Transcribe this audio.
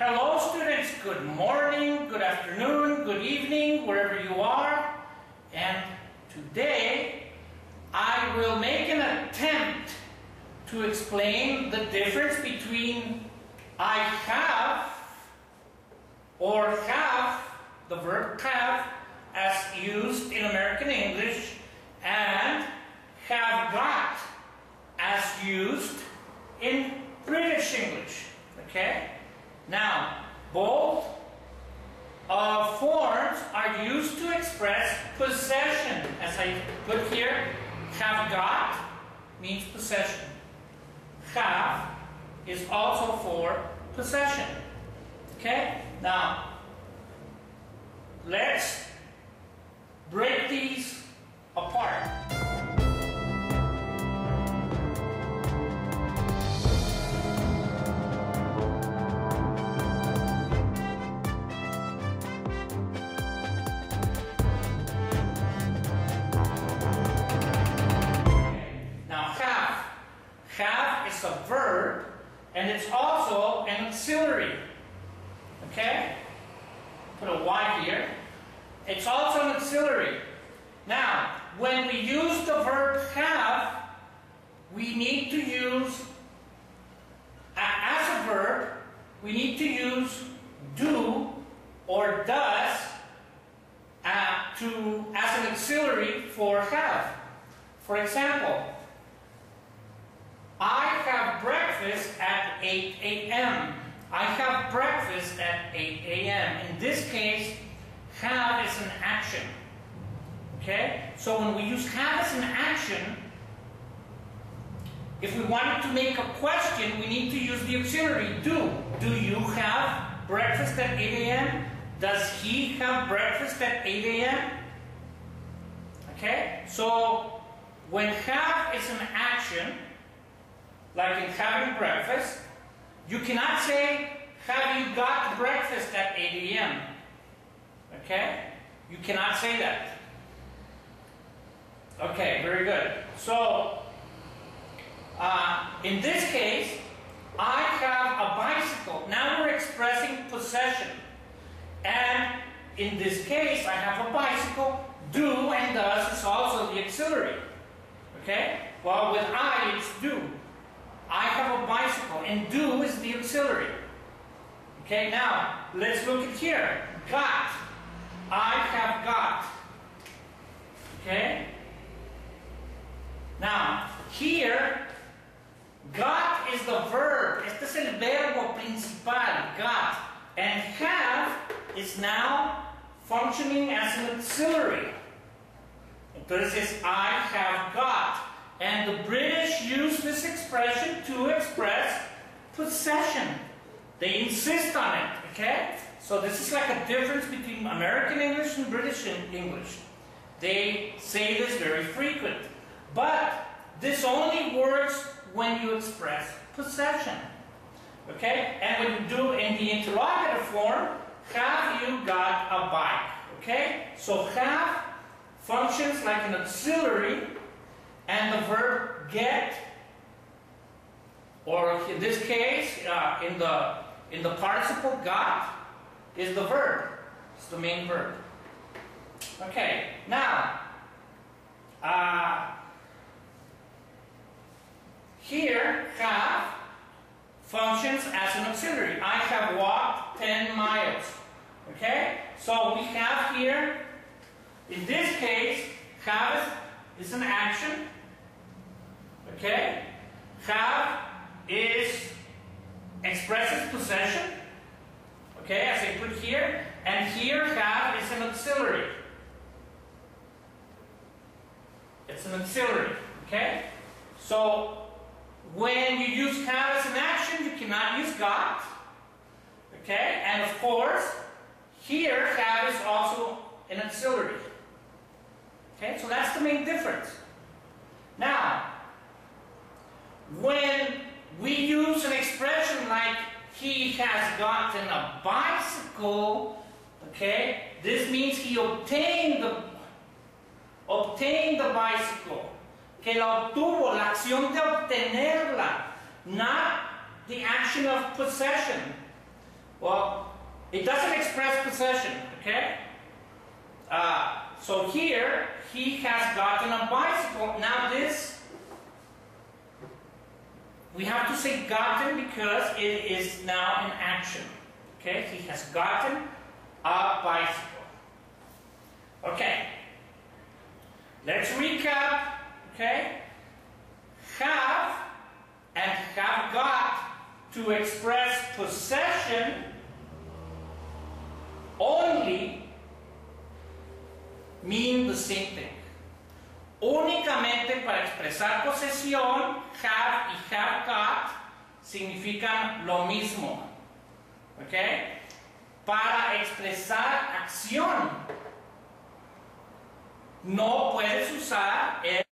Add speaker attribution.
Speaker 1: Hello students, good morning, good afternoon, good evening, wherever you are. And today I will make an attempt to explain the difference between I have or have, the verb have, as used in American English, and have got as used in British English. Okay? Now, both forms are used to express possession. As I put here, have got means possession. Have is also for possession. Okay? Now, let's break these apart. Have is a verb, and it's also an auxiliary. Okay? Put a Y here. It's also an auxiliary. Now, when we use the verb have, we need to use, as a verb, we need to use do or does as an auxiliary for have. For example, I have breakfast at 8 a.m. I have breakfast at 8 a.m. In this case, have is an action. Okay? So when we use have as an action, if we wanted to make a question, we need to use the auxiliary do. Do you have breakfast at 8 a.m.? Does he have breakfast at 8 a.m.? Okay? So when have is an action, like in having breakfast, you cannot say, have you got breakfast at 8 a.m.? Okay? You cannot say that. Okay, very good. So, in this case, I have a bicycle. Now we're expressing possession. And in this case, I have a bicycle. Do and does is also the auxiliary. Okay? Well, with I, it's do. I have a bicycle, and do is the auxiliary. Okay, now, let's look at here. Got. I have got. Okay? Now, here, got is the verb. Este es el verbo principal, got. And have is now functioning as an auxiliary. Entonces, I have got. And the British use this expression to express possession. They insist on it, okay? So this is like a difference between American English and British English. They say this very frequent. But this only works when you express possession. Okay? And when you do in the interrogative form, have you got a bike? Okay? So have functions like an auxiliary. And the verb get, or in this case, in the participle got, is the verb. It's the main verb. Okay, now, here, have functions as an auxiliary. I have walked 10 miles. Okay, so we have here, in this case, have is an action. Okay? Have expresses possession. Okay, as I put here. And here, have is an auxiliary. It's an auxiliary. Okay? So, when you use have as an action, you cannot use got. Okay? And of course, here, have is also an auxiliary. Okay? So that's the main difference. Now, when we use an expression like he has gotten a bicycle, okay, this means he obtained the bicycle. Que la obtuvo, la acción de obtenerla, not the action of possession. Well, It doesn't express possession, okay? So here, he has gotten a bicycle. Now this, we have to say gotten because it is now in action. Okay, he has gotten a bicycle. Okay, let's recap. Okay, have and have got to express possession only mean the same thing. Únicamente para expresar posesión, have y have got significan lo mismo. ¿Ok? Para expresar acción, no puedes usar el